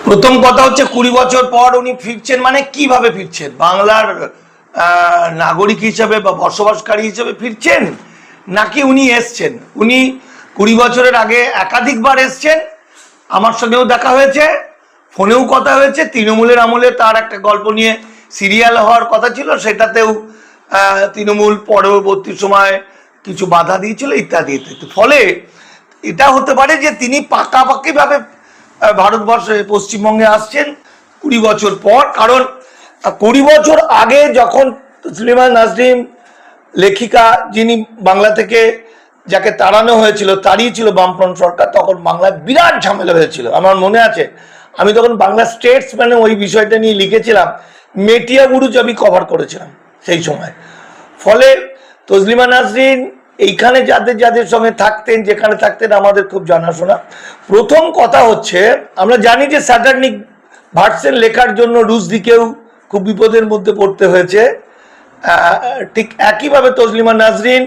প্রথম কথা হচ্ছে 20 বছর পর উনি ফিরছেন, মানে কিভাবে ফিরছেন? বাংলার নাগরিক হিসেবে বা বসবাসকারী হিসেবে ফিরছেন, নাকি উনি এসছেন? উনি 20 বছরের আগে একাধিকবার এসছেন, আমার সঙ্গেও দেখা হয়েছে, ফোনেও কথা হয়েছে। তৃণমূলের আমলে তার একটা গল্প নিয়ে সিরিয়াল হওয়ার কথা ছিল, সেটাতেও তৃণমূল পরবর্তী সময় কিছু বাধা দিয়েছিল ইত্যাদি ইত্যাদি। ফলে এটা হতে পারে যে তিনি পাকাপাকিভাবে ভারতবর্ষে পশ্চিমবঙ্গে আসছেন 20 বছর পর। কারণ 20 বছর আগে যখন তসলিমা নাসরিন লেখিকা, যিনি বাংলা থেকে যাকে তাড়ানো হয়েছিল, তাড়িয়েছিল বামফ্রন্ট সরকার, তখন বাংলায় বিরাট ঝামেলা হয়েছিল। আমার মনে আছে আমি তখন বাংলা স্টেটসম্যানে ওই বিষয়টা নিয়ে লিখেছিলাম, মেটিয়া বুরুজ আমি কভার করেছিলাম সেই সময়। ফলে তসলিমা নাসরিন এইখানে যাদের যাদের সঙ্গে থাকতেন, যেখানে থাকতেন, আমাদের খুব জানাশোনা। প্রথম কথা হচ্ছে, আমরা জানি যে স্যাটার্নিক ভার্সেন লেখার জন্য রুশদিকেও খুব বিপদের মধ্যে পড়তে হয়েছে। ঠিক একইভাবে তসলিমা নাসরিন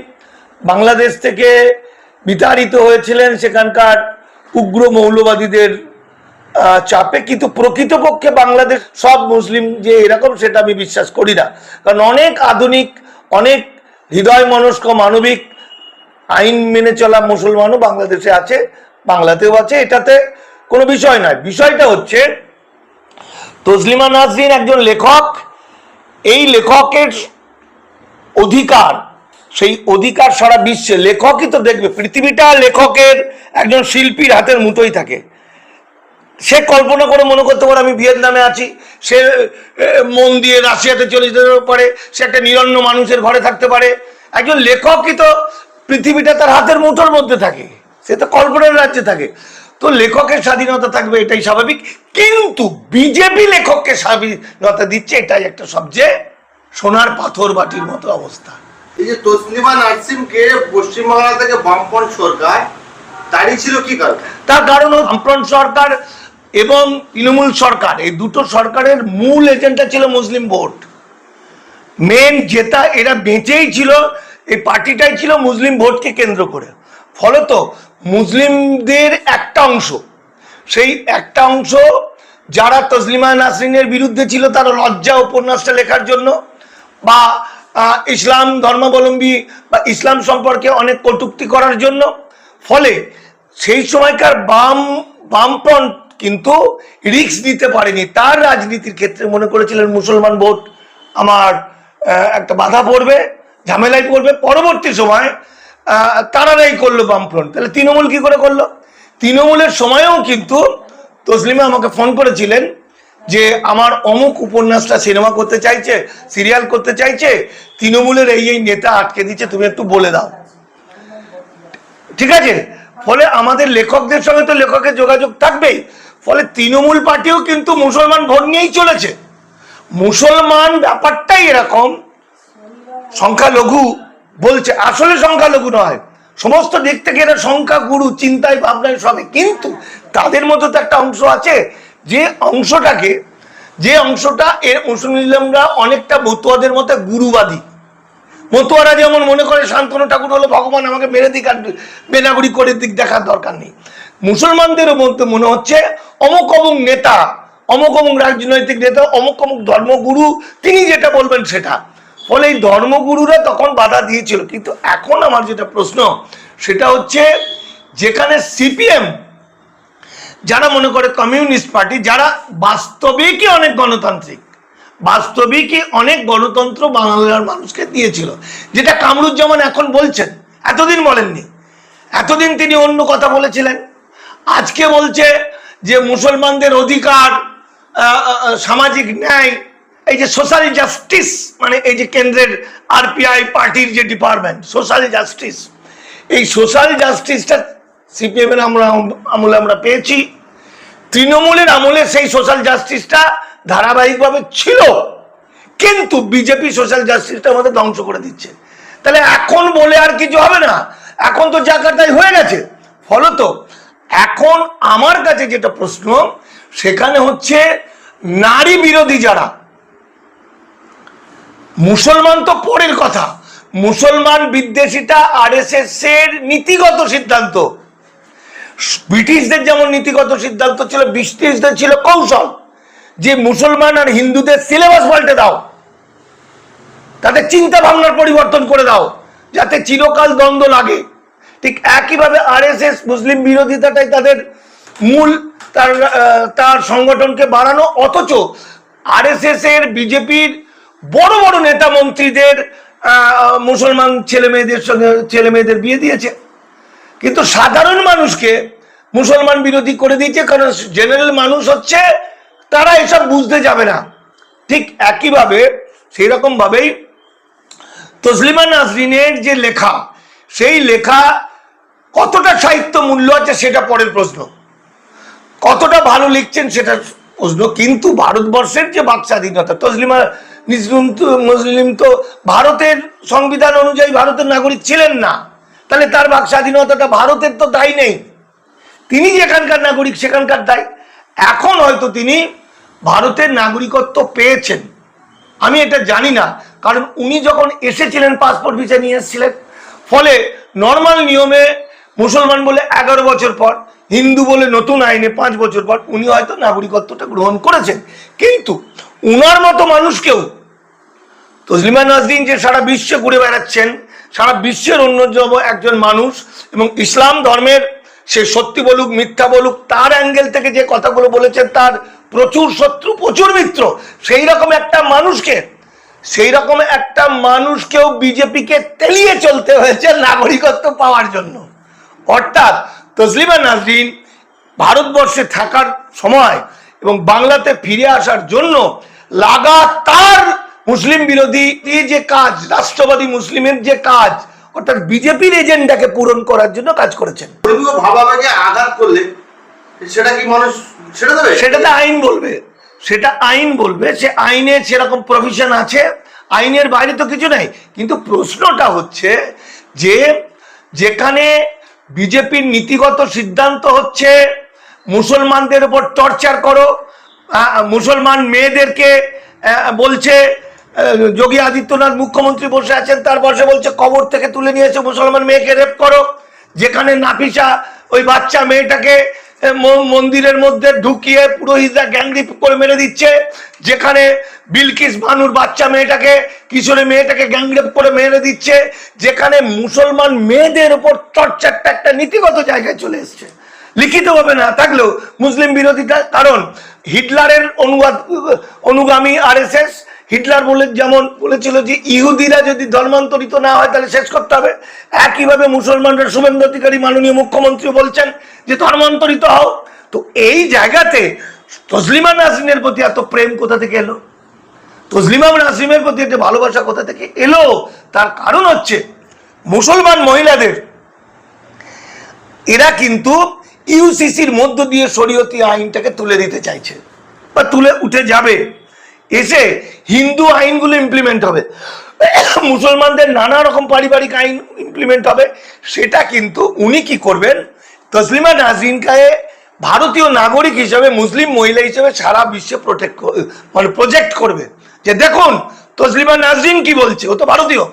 বাংলাদেশ থেকে বিতাড়িত হয়েছিলেন সেখানকার উগ্র মৌলবাদীদের চাপে। কিন্তু প্রকৃতপক্ষে বাংলাদেশ সব মুসলিম যে এরকম, সেটা আমি বিশ্বাস করি না। কারণ অনেক আধুনিক, অনেক হৃদয় মনস্ক, মানবিক, আইন মেনে চলা মুসলমানও বাংলাদেশে আছে, বাংলাতেও আছে, এটাতে কোনো বিষয় নয়। বিষয়টা হচ্ছে তসলিমা নাসরিন একজন লেখক, এই লেখকের অধিকার, সেই অধিকার সারা বিশ্বে লেখকই তো দেখবে। পৃথিবীটা লেখকের, একজন শিল্পীর হাতের মুঠোই থাকে। সে কল্পনা করে মনে করতে পারে আমি ভিয়েতনামে আছি, সে মন দিয়ে রাশিয়াতে চলে যেতে পারে, সে একটা নিরন্ন মানুষের ঘরে থাকতে পারে। একজন লেখকই তো পৃথিবীটা তার হাতের মুঠোর মধ্যে থাকে, সে তো কল্পনার রাজ্যে থাকে। তো লেখকের স্বাধীনতা থাকবে, এটাই স্বাভাবিক। কিন্তু বিজেপি লেখককে স্বাধীনতা দিচ্ছে, এটাই একটা সবচেয়ে সোনার পাথর বাটির মতো অবস্থা। এই যে তসলিমা নাসরিনকে পশ্চিমবাংলা থেকে বামপন্থ সরকার তাড়িয়েছিল, কি কারণ? তার কারণ বামফ্রন্ট সরকার এবং তৃণমূল সরকার, এই দুটো সরকারের মূল এজেন্ডা ছিল মুসলিম ভোট। মেন যেটা এরা বেঁচেই ছিল, এই পার্টিটাই ছিল মুসলিম ভোটকে কেন্দ্র করে। ফলত মুসলিমদের একটা অংশ, সেই একটা অংশ যারা তসলিমা নাসরিনের বিরুদ্ধে ছিল, তারা লজ্জা উপন্যাসটা লেখার জন্য, বা ইসলাম ধর্মাবলম্বী বা ইসলাম সম্পর্কে অনেক কটূক্তি করার জন্য। ফলে সেই সময়কার বামপন্থ কিন্তু রিস্ক দিতে পারেনি। তার রাজনীতির ক্ষেত্রে মনে করেছিলেন মুসলমান ভোট আমার একটা বাধা পড়বে, ঝামেলায় পড়বে। পরবর্তী সময় তারাই করলো বামফ্রন্ট। তাহলে তৃণমূল কি করে করলো? তৃণমূলের সময়েও কিন্তু তসলিমা আমাকে ফোন করেছিলেন যে আমার অমুক উপন্যাসটা সিনেমা করতে চাইছে, সিরিয়াল করতে চাইছে, তৃণমূলের এই নেতা আটকে দিচ্ছে, তুমি একটু বলে দাও। ঠিক আছে? ফলে আমাদের লেখকদের সঙ্গে তো লেখকের যোগাযোগ থাকবেই। ফলে তৃণমূল পার্টিও কিন্তু মুসলমান ভোট নিয়েই চলেছে। মুসলমান ব্যাপারটাই এরকম, সংখ্যালঘু বলছে, আসলে সংখ্যালঘু নয়, সমস্ত দিক থেকে এরা সংখ্যাগুরু, চিন্তায় ভাবনায় সবে। কিন্তু তাদের মধ্যে তো একটা অংশ আছে, যে অংশটা এর মুসলিমরা অনেকটা মতুয়াদের মতো গুরুবাদী। মতুয়ারা যেমন মনে করে শান্তনু ঠাকুর হলো ভগবান, আমাকে মেরে দিক আর বেনাগুড়ি করে দিক, দেখার দরকার নেই। মুসলমানদেরও মধ্যে মনে হচ্ছে অমুক অমুক নেতা, অমুক অমুক রাজনৈতিক নেতা, অমুক অমুক ধর্মগুরু, তিনি যেটা বলবেন সেটা। ফলে এই ধর্মগুরুরা তখন বাধা দিয়েছিল। কিন্তু এখন আমার যেটা প্রশ্ন, সেটা হচ্ছে যেখানে সিপিএম, যারা মনে করে কমিউনিস্ট পার্টি, যারা বাস্তবিকই অনেক গণতান্ত্রিক, বাস্তবিকই অনেক গণতন্ত্র বাংলার মানুষকে দিয়েছিল, যেটা কামরুজ্জামান এখন বলছেন, এতদিন বলেননি। এতদিন তিনি অন্য কথা বলেছিলেন, আজকে বলছে যে মুসলমানদের অধিকার, সামাজিক ন্যায়, এই যে সোশ্যাল জাস্টিস, মানে এই যে কেন্দ্রের আরপিআই পার্টির যে ডিপার্টমেন্ট সোশ্যাল জাস্টিস, এই সোশ্যাল জাস্টিসটা সিপিএম এর আমলে আমরা পেয়েছি। তৃণমূলের আমলে সেই সোশ্যাল জাস্টিসটা ধারাবাহিকভাবে ছিল, কিন্তু বিজেপি সোশ্যাল জাস্টিসটা আমাদের ধ্বংস করে দিচ্ছে। তাহলে এখন বলে আর কিছু হবে না, এখন তো জায়গাটাই হয়ে গেছে। ফলত এখন আমার কাছে যেটা প্রশ্ন, সেখানে হচ্ছে নারী বিরোধী যারা, মুসলমান তো পরের কথা, মুসলমান বিদ্বেষিতা আরএসএস এর নীতিগত সিদ্ধান্ত, ব্রিটিশদের যেমন নীতিগত সিদ্ধান্ত ছিল, ব্রিটিশদের ছিল কৌশল, যে মুসলমান আর হিন্দুদের সিলেবাস পাল্টে দাও, তাদের চিন্তা ভাবনার পরিবর্তন করে দাও, যাতে চিরকাল দ্বন্দ্ব লাগে। ঠিক একইভাবে আরএসএস মুসলিম বিরোধিতাটাই তাদের মূল, তার সংগঠনকে বাড়ানো, অথচ আরএসএস এর বিজেপির বড় বড় নেতা মন্ত্রীদের মুসলমান ছেলে মেয়েদের বিয়ে দিয়েছে, কিন্তু সাধারণ মানুষকে মুসলমান বিরোধী করে দিয়েছে, কারণ জেনারেল মানুষ হচ্ছে তারা এসব বুঝতে যাবে না। ঠিক একইভাবে সেই রকম ভাবেই তসলিমা নাসরিনের যে লেখা, সেই লেখা কতটা সাহিত্য মূল্য আছে সেটা পরের প্রশ্ন, কতটা ভালো লিখছেন সেটা প্রশ্ন, কিন্তু ভারতবর্ষের যে বাক স্বাধীনতা, তসলিমা মুসলিম তো ভারতের সংবিধান অনুযায়ী ভারতের নাগরিক ছিলেন না, তাহলে তার বাক স্বাধীনতাটা ভারতের তো দায় নেই, তিনি যেখানকার নাগরিক সেখানকার দায়। এখন হয়তো তিনি ভারতের নাগরিকত্ব পেয়েছেন, আমি এটা জানি না, কারণ উনি যখন এসেছিলেন পাসপোর্ট ভিসা নিয়ে এসেছিলেন, ফলে নর্মাল নিয়মে মুসলমান বলে 11 বছর পর, হিন্দু বলে নতুন আইনে 5 বছর পর উনি হয়তো নাগরিকত্বটা গ্রহণ করেছেন। কিন্তু উনার মতো মানুষকেও, তসলিমা নাসরিন যে সারা বিশ্বে ঘুরে বেড়াচ্ছেন, সারা বিশ্বের অন্যতম একজন মানুষ, এবং ইসলাম ধর্মের সে সত্যি বলুক মিথ্যা বলুক, তার অ্যাঙ্গেল থেকে যে কথাগুলো বলেছেন তার প্রচুর শত্রু প্রচুর মিত্র, সেই রকম একটা মানুষকেও বিজেপিকে তেলিয়ে চলতে হয়েছে নাগরিকত্ব পাওয়ার জন্য। অর্থাৎ তসলিমা নাসরিন ভারতবর্ষে থাকার সময় এবং বাংলাতে ফিরে আসার জন্য লাগাতার মুসলিম বিরোধী যে কাজ, রাষ্ট্রবাদী মুসলিমের যে কাজ, অর্থাৎ বিজেপির এজেন্ডাকে পূরণ করার জন্য কাজ করেছেন। ভাবাবেগে আঘাত করলে সেটা কি মানুষ সেটা দেবে? সেটাতে আইন বলবে, সেটা আইন বলবে, সে আইনে সেরকম প্রভিশন আছে, আইনের বাইরে তো কিছু নাই। কিন্তু প্রশ্নটা হচ্ছে যে যেখানে বিজেপির নীতিগত সিদ্ধান্ত হচ্ছে মুসলমানদের উপর টর্চার করো, মুসলমান মেয়েদেরকে বলছে, যোগী আদিত্যনাথ মুখ্যমন্ত্রী বসে আছেন, তার পাশে বলছে কবর থেকে তুলে নিয়েছে মুসলমান মেয়েকে রেপ করো, যেখানে নাফিসা ওই বাচ্চা মেয়েটাকে মন্দিরের মধ্যে ঢুকিয়ে পুরোহিতরা গ্যাংরেপ করে মেরে দিচ্ছে, যেখানে বিলকিস বানুর বাচ্চা মেয়েটাকে, কিশোরী মেয়েটাকে গ্যাংরেপ করে মেরে দিচ্ছে, যেখানে মুসলমান মেয়েদের উপর টর্চারটা একটা নীতিগত জায়গায় চলে এসছে, লিখিতভাবে না থাকলেও মুসলিম বিরোধিতা। কারণ হিটলারের অনুগামী আরএসএস, হিটলার যেমন বলেছিল যে ইহুদিরা যদি ধর্মান্তরিত না হয় তাহলে শেষ করতে হবে, একইভাবে মুসলমানরা, শুভেন্দু অধিকারী মাননীয় মুখ্যমন্ত্রী বলছেন যে ধর্মান্তরিত হও। তো এই জায়গাতে তসলিমা নাসরিনের প্রতি এত প্রেম কোথা থেকে এলো, তসলিমা নাসরিনের প্রতি এত ভালোবাসা কোথা থেকে এলো? তার কারণ হচ্ছে মুসলমান মহিলাদের, এরা কিন্তু ইউসিসির মধ্য দিয়ে শরীয়তি আইনটাকে তুলে দিতে চাইছে বা তুলে উঠে যাবে, এসে হিন্দু আইনগুলো ইমপ্লিমেন্ট হবে, মুসলমানদের নানা রকম পারিবারিক আইন ইমপ্লিমেন্ট হবে। সেটা কিন্তু উনি কি করবেন, তসলিমা নাসরিনকে ভারতীয় নাগরিক হিসেবে, মুসলিম মহিলা হিসেবে সারা বিশ্বে প্রজেক্ট করবে যে দেখুন তসলিমা নাসরিন কি বলছে, ও তো ভারতীয়।